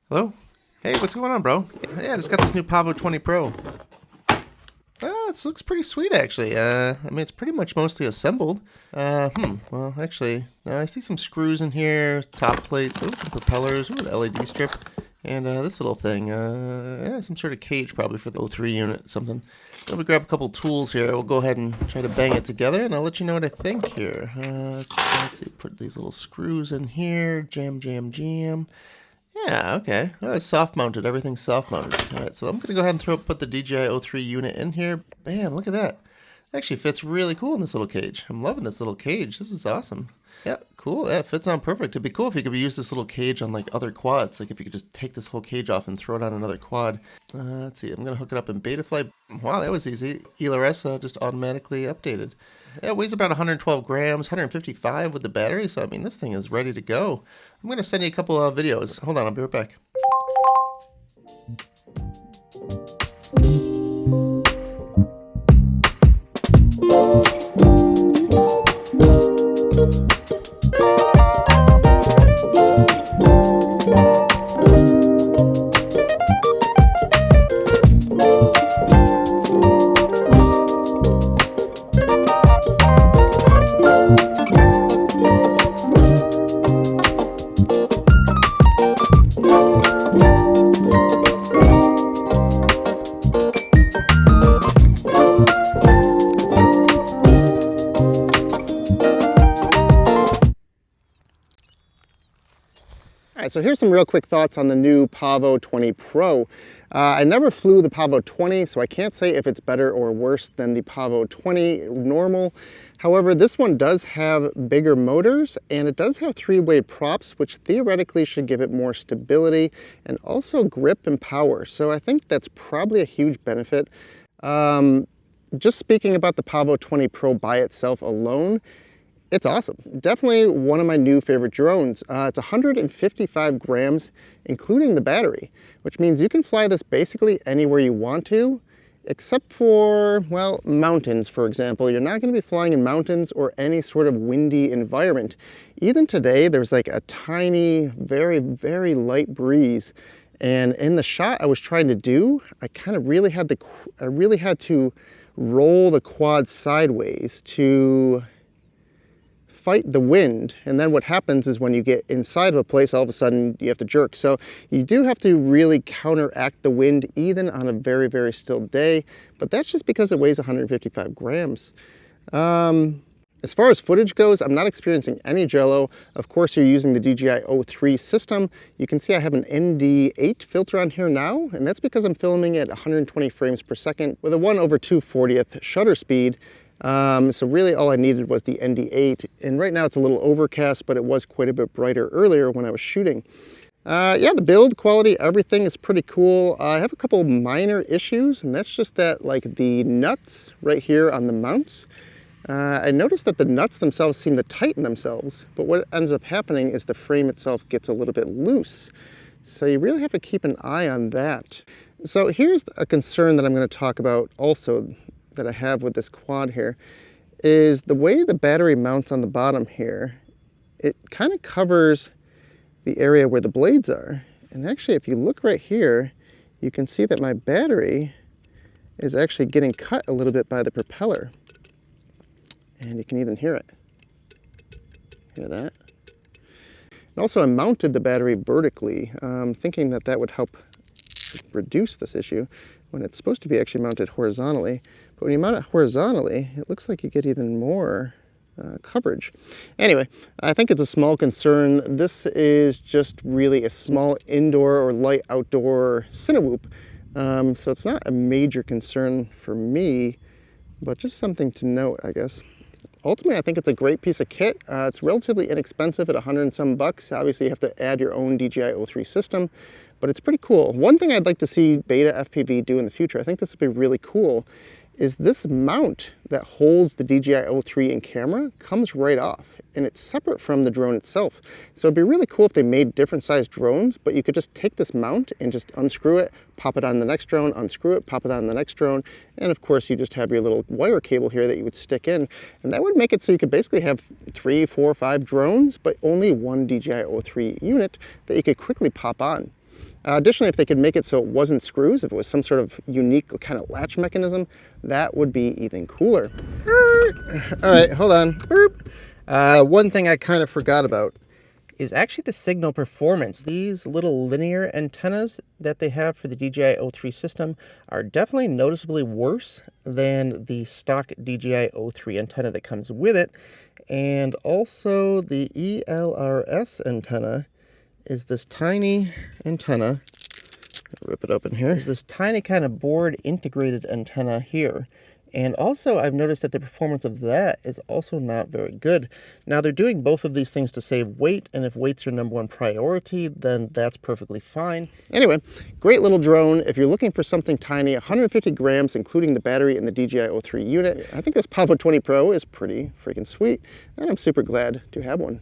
Hello? Hey, what's going on, bro? Yeah, I just got this new Pavo20 Pro. This looks pretty sweet, actually. I mean, it's pretty much mostly assembled. Well, actually, I see some screws in here, top plate, some propellers, ooh, the LED strip, and this little thing. Yeah, some sort of cage probably for the O3 unit, something. Let me grab a couple tools here. We'll go ahead and try to bang it together, and I'll let you know what I think here. Let's see, put these little screws in here, jam, jam, jam. Yeah, okay. Oh, it's soft mounted. Everything's soft mounted. All right, so I'm gonna go ahead and put the DJI O3 unit in here. Bam! Look at that. It actually fits really cool in this little cage. I'm loving this little cage. This is awesome. Yeah, cool. Yeah, it fits on perfect. It'd be cool if you could use this little cage on like other quads. Like if you could just take this whole cage off and throw it on another quad. Let's see. I'm gonna hook it up in BetaFlight. Wow, that was easy. ELRS just automatically updated. Yeah, it weighs about 112 grams, 155 with the battery, so I mean, this thing is ready to go. I'm going to send you a couple of videos. Hold on, I'll be right back. All right, so here's some real quick thoughts on the new Pavo20 Pro. I never flew the Pavo20, so I can't say if it's better or worse than the Pavo20 normal. However, this one does have bigger motors, and it does have 3-blade props, which theoretically should give it more stability and also grip and power. So I think that's probably a huge benefit. Just speaking about the Pavo20 Pro by itself alone, it's awesome. Definitely one of my new favorite drones. It's 155 grams, including the battery, which means you can fly this basically anywhere you want to, except for, well, mountains, for example. You're not going to be flying in mountains or any sort of windy environment. Even today, there's like a tiny, very, very light breeze. And in the shot I was trying to do, I really had to roll the quad sideways to fight the wind, and then what happens is when you get inside of a place, all of a sudden you have to jerk. So you do have to really counteract the wind even on a very, very still day, but that's just because it weighs 155 grams. As far as footage goes, I'm not experiencing any jello. Of course, you're using the DJI O3 system. You can see I have an ND8 filter on here now, and that's because I'm filming at 120 frames per second with a 1/240th shutter speed. So really all I needed was the ND8, and right now it's a little overcast, but it was quite a bit brighter earlier when I was shooting. Yeah, the build quality, everything is pretty cool. I have a couple minor issues, and that's just that like the nuts right here on the mounts. I noticed that the nuts themselves seem to tighten themselves, but what ends up happening is the frame itself gets a little bit loose. So you really have to keep an eye on that. So here's a concern that I'm going to talk about also that I have with this quad here, is the way the battery mounts on the bottom here. It kind of covers the area where the blades are. And actually, if you look right here, you can see that my battery is actually getting cut a little bit by the propeller. And you can even hear it. Hear that? And also I mounted the battery vertically, thinking that that would help reduce this issue when it's supposed to be actually mounted horizontally. But when you mount it horizontally, it looks like you get even more coverage. Anyway, I think it's a small concern. This is just really a small indoor or light outdoor Cinewhoop. So it's not a major concern for me, but just something to note, I guess. Ultimately, I think it's a great piece of kit. It's relatively inexpensive at 100 and some bucks. Obviously, you have to add your own DJI O3 system, but it's pretty cool. One thing I'd like to see BetaFPV do in the future, I think this would be really cool, is this mount that holds the DJI O3 in camera comes right off, and it's separate from the drone itself. So it'd be really cool if they made different sized drones, but you could just take this mount and just unscrew it, pop it on the next drone, unscrew it, pop it on the next drone, and of course you just have your little wire cable here that you would stick in, and that would make it so you could basically have 3, 4, 5 drones, but only one DJI O3 unit that you could quickly pop on. Additionally, if they could make it so it wasn't screws, if it was some sort of unique kind of latch mechanism, that would be even cooler. All right, hold on. One thing I kind of forgot about is actually the signal performance. These little linear antennas that they have for the DJI O3 system are definitely noticeably worse than the stock DJI O3 antenna that comes with it. And also the ELRS antenna is this tiny antenna. Rip it open here. There's this tiny kind of board integrated antenna here. And also I've noticed that the performance of that is also not very good. Now they're doing both of these things to save weight, and if weight's your #1 priority, then that's perfectly fine. Anyway, great little drone. If you're looking for something tiny, 150 grams, including the battery in the DJI O3 unit, I think this Pavo20 Pro is pretty freaking sweet, and I'm super glad to have one.